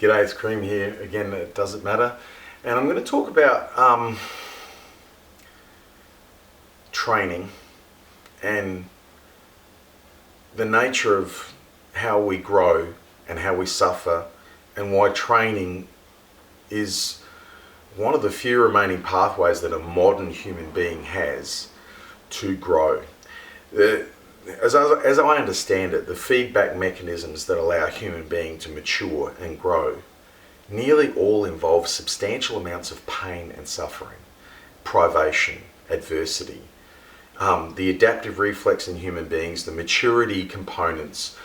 G'day, it's Cream here. Again, it doesn't matter. And I'm going to talk about training and the nature of how we grow and how we suffer, and why training is one of the few remaining pathways that a modern human being has to grow. As I understand it, the feedback mechanisms that allow a human being to mature and grow nearly all involve substantial amounts of pain and suffering, privation, adversity. The adaptive reflex in human beings, the maturation components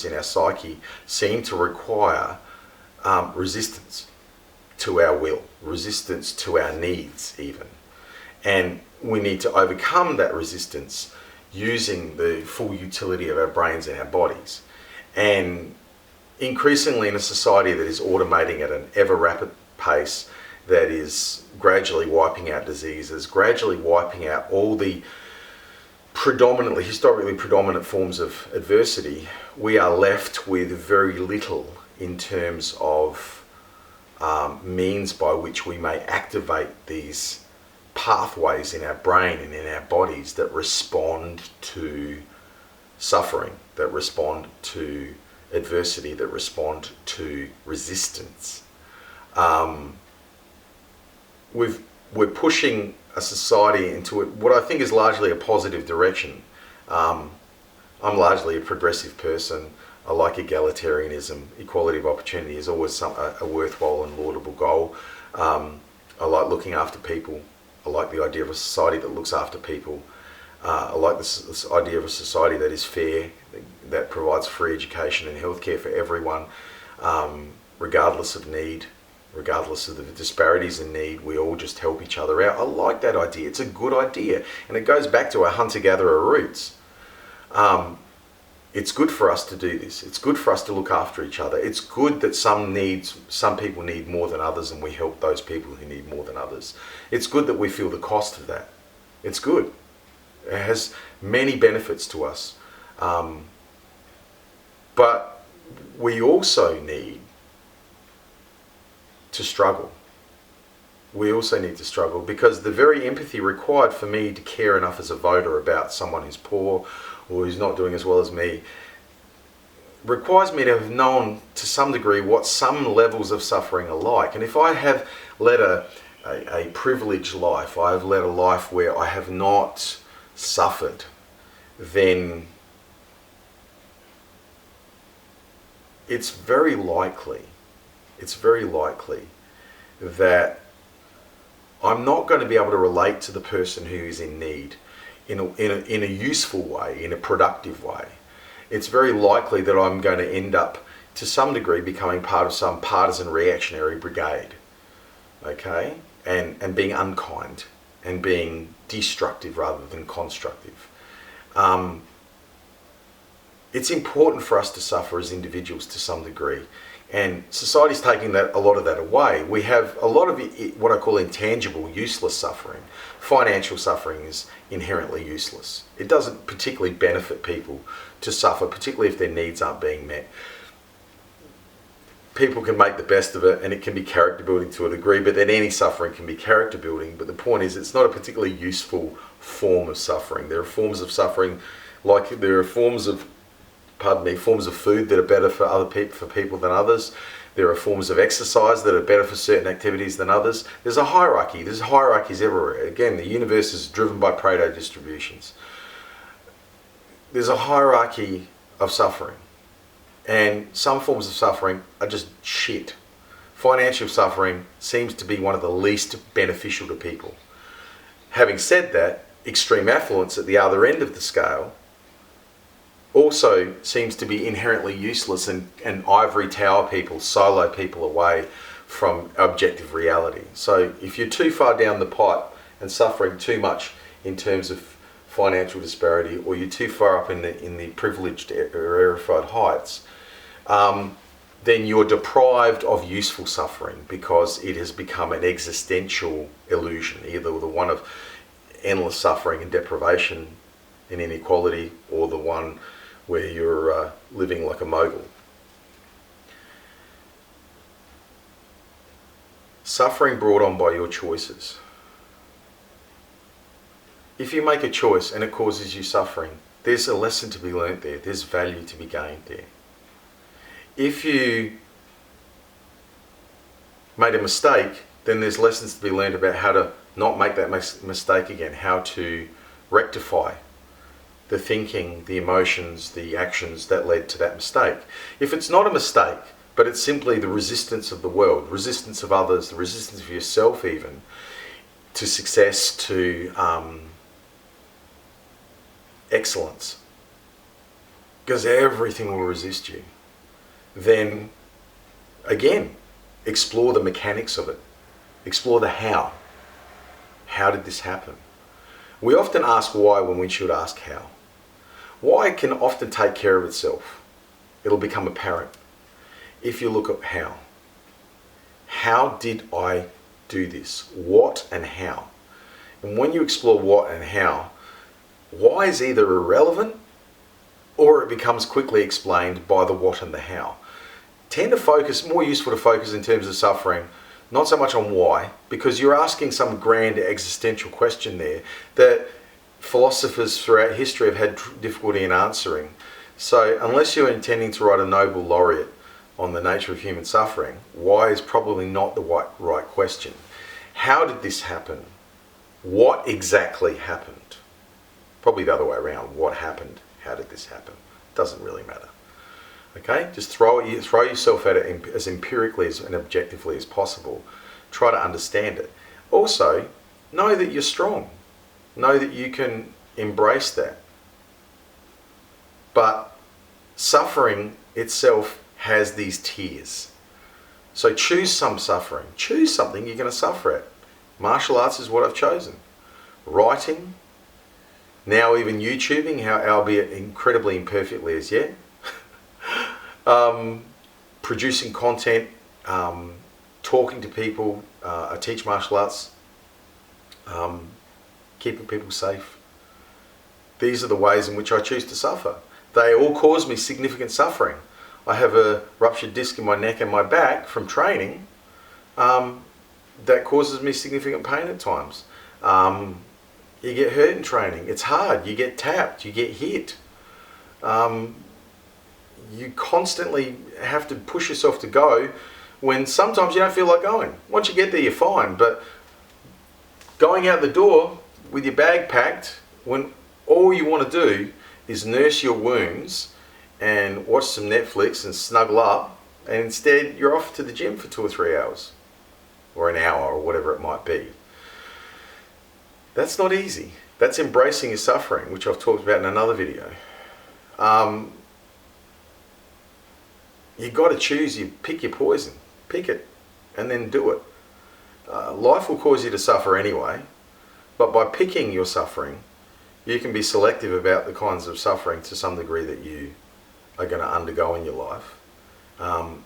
in our psyche seem to require resistance to our will, resistance to our needs even. And we need to overcome that resistance using the full utility of our brains and our bodies. And increasingly in a society that is automating at an ever rapid pace, that is gradually wiping out diseases, gradually wiping out all the historically predominant forms of adversity, we are left with very little in terms of means by which we may activate these pathways in our brain and in our bodies that respond to suffering, that respond to adversity, that respond to resistance. We're pushing a society into what I think is largely a positive direction. I'm largely a progressive person. I like egalitarianism. Equality of opportunity is always a worthwhile and laudable goal. I like looking after people. I like the idea of a society that looks after people. I like this idea of a society that is fair, that provides free education and healthcare for everyone, regardless of need, regardless of the disparities in need. We all just help each other out. I like that idea. It's a good idea. And it goes back to our hunter-gatherer roots. It's good for us to do this. It's good for us to look after each other. It's good that some people need more than others, and we help those people who need more than others. It's good that we feel the cost of that. It's good. It has many benefits to us. But we also need to struggle. We also need to struggle, because the very empathy required for me to care enough as a voter about someone who's poor or who's not doing as well as me requires me to have known to some degree what some levels of suffering are like. And if I have led a privileged life, I have led a life where I have not suffered, then it's very likely that I'm not going to be able to relate to the person who is in need in a useful way, in a productive way. It's very likely that I'm going to end up, to some degree, becoming part of some partisan reactionary brigade, okay? And being unkind and being destructive rather than constructive. It's important for us to suffer as individuals to some degree. And society's taking a lot of that away. We have a lot of what I call intangible, useless suffering. Financial suffering is inherently useless. It doesn't particularly benefit people to suffer, particularly if their needs aren't being met. People can make the best of it, and it can be character building to a degree, but then any suffering can be character building. But the point is, it's not a particularly useful form of suffering. There are forms of suffering, like there are forms of food that are better for people than others. There are forms of exercise that are better for certain activities than others. There's a hierarchy. There's hierarchies everywhere. Again, the universe is driven by Pareto distributions. There's a hierarchy of suffering. And some forms of suffering are just shit. Financial suffering seems to be one of the least beneficial to people. Having said that, extreme affluence at the other end of the scale also seems to be inherently useless and ivory tower people, silo people away from objective reality. So if you're too far down the pipe and suffering too much in terms of financial disparity, or you're too far up in the privileged or rarefied heights, then you're deprived of useful suffering, because it has become an existential illusion, either the one of endless suffering and deprivation and inequality, or the one where you're living like a mogul. suffering brought on by your choices. If you make a choice and it causes you suffering, there's a lesson to be learnt there. There's value to be gained there. If you made a mistake, then there's lessons to be learned about how to not make that mistake again, how to rectify the thinking, the emotions, the actions that led to that mistake. If it's not a mistake, but it's simply the resistance of the world, resistance of others, the resistance of yourself even, to success, to excellence, because everything will resist you, then again, explore the mechanics of it. Explore the how. How did this happen? We often ask why when we should ask how. Why can often take care of itself. It'll become apparent if you look at how. How did I do this? What and how? And when you explore what and how, why is either irrelevant or it becomes quickly explained by the what and the how. Tend to focus, more useful to focus in terms of suffering, not so much on why, because you're asking some grand existential question there that philosophers throughout history have had difficulty in answering. So unless you're intending to write a Nobel laureate on the nature of human suffering, why is probably not the right question. How did this happen? What exactly happened? Probably the other way around. What happened? How did this happen? Doesn't really matter. Okay, just throw yourself at it as empirically and objectively as possible. Try to understand it. Also, know that you're strong. Know that you can embrace that. But suffering itself has these tiers. So choose some suffering. Choose something you're going to suffer at. Martial arts is what I've chosen. Writing, now even YouTubing, albeit incredibly imperfectly as yet. Producing content, talking to people. I teach martial arts, keeping people safe. These are the ways in which I choose to suffer. They all cause me significant suffering. I have a ruptured disc in my neck and my back from training that causes me significant pain at times. You get hurt in training. It's hard. You get tapped. You get hit. You constantly have to push yourself to go when sometimes you don't feel like going. Once you get there, you're fine. But going out the door with your bag packed when all you want to do is nurse your wounds and watch some Netflix and snuggle up, and instead you're off to the gym for 2 or 3 hours or an hour or whatever it might be. That's not easy. That's embracing your suffering, which I've talked about in another video. You've got to choose, you pick your poison, pick it, and then do it. Life will cause you to suffer anyway, but by picking your suffering, you can be selective about the kinds of suffering to some degree that you are going to undergo in your life.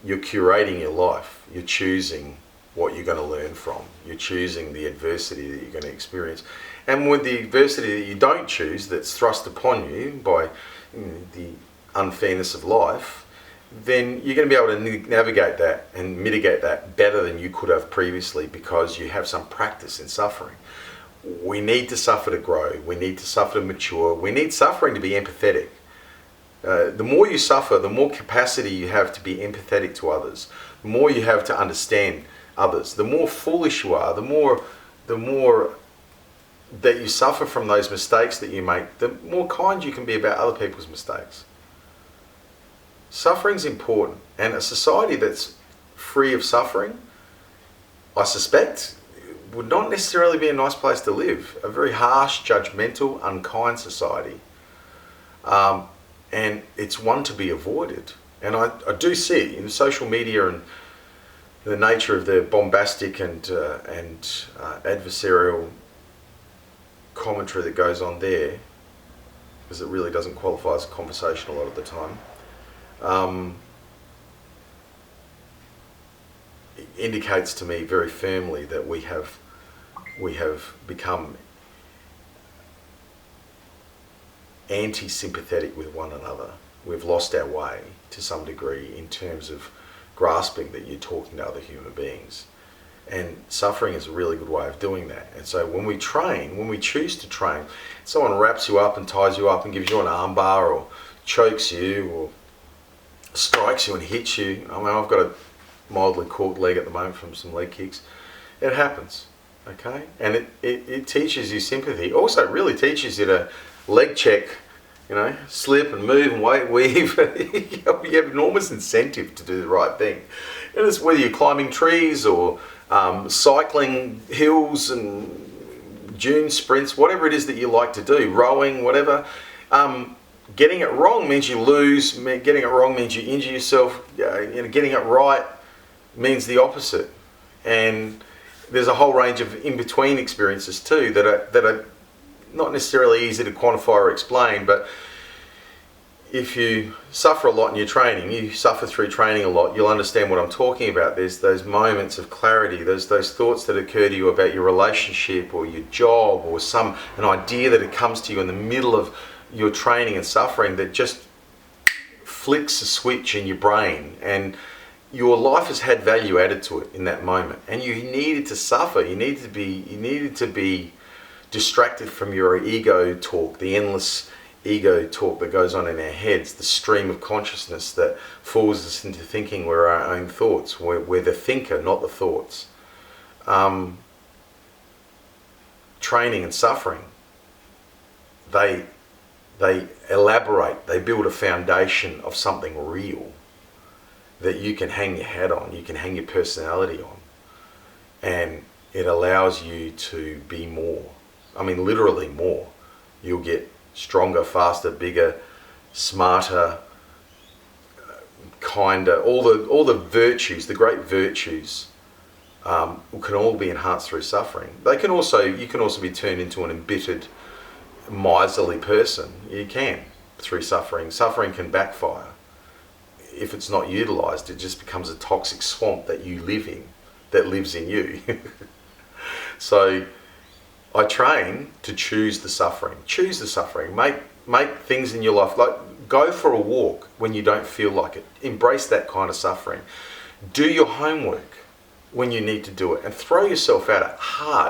You're curating your life. You're choosing what you're going to learn from. You're choosing the adversity that you're going to experience. And with the adversity that you don't choose, that's thrust upon you by the unfairness of life, then you're going to be able to navigate that and mitigate that better than you could have previously because you have some practice in suffering. We need to suffer to grow. We need to suffer to mature. We need suffering to be empathetic. The more you suffer, the more capacity you have to be empathetic to others. The more you have to understand others. The more foolish you are, the more that you suffer from those mistakes that you make, the more kind you can be about other people's mistakes. Suffering's important, and a society that's free of suffering, I suspect, would not necessarily be a nice place to live. A very harsh, judgmental, unkind society. And it's one to be avoided. And I do see in social media and the nature of the bombastic and adversarial commentary that goes on there, because it really doesn't qualify as a conversation a lot of the time, it indicates to me very firmly that we have become anti-sympathetic with one another. We've lost our way to some degree in terms of grasping that you're talking to other human beings. And suffering is a really good way of doing that. And so when we train, when we choose to train, someone wraps you up and ties you up and gives you an arm bar or chokes you or strikes you and hits you. I mean, I've got a mildly corked leg at the moment from some leg kicks. It happens, okay? And it teaches you sympathy. Also, it really teaches you to leg check, slip and move and weave. You have enormous incentive to do the right thing. And it's whether you're climbing trees or cycling hills and dune sprints, whatever it is that you like to do, rowing, whatever. Getting it wrong means you lose. Getting it wrong means you injure yourself. Getting it right means the opposite. And there's a whole range of in-between experiences too that are not necessarily easy to quantify or explain. But if you suffer a lot in your training, you suffer through training a lot, you'll understand what I'm talking about. There's those moments of clarity, there's those thoughts that occur to you about your relationship or your job or an idea that it comes to you in the middle of your training and suffering that just flicks a switch in your brain, and your life has had value added to it in that moment, and you needed to suffer. You needed to be distracted from your ego talk, the endless ego talk that goes on in our heads, the stream of consciousness that fools us into thinking we're our own thoughts. We're the thinker, not the thoughts. Training and suffering, they elaborate, they build a foundation of something real that you can hang your hat on, you can hang your personality on, and it allows you to be more. I mean, literally more. You'll get stronger, faster, bigger, smarter, kinder. All the virtues, the great virtues, can all be enhanced through suffering. You can also be turned into an embittered, miserly person. You can, through suffering. Suffering can backfire. If it's not utilised, it just becomes a toxic swamp that you live in, that lives in you. So I train to choose the suffering. Choose the suffering. Make things in your life, like go for a walk when you don't feel like it. Embrace that kind of suffering. Do your homework when you need to do it, and throw yourself at it hard.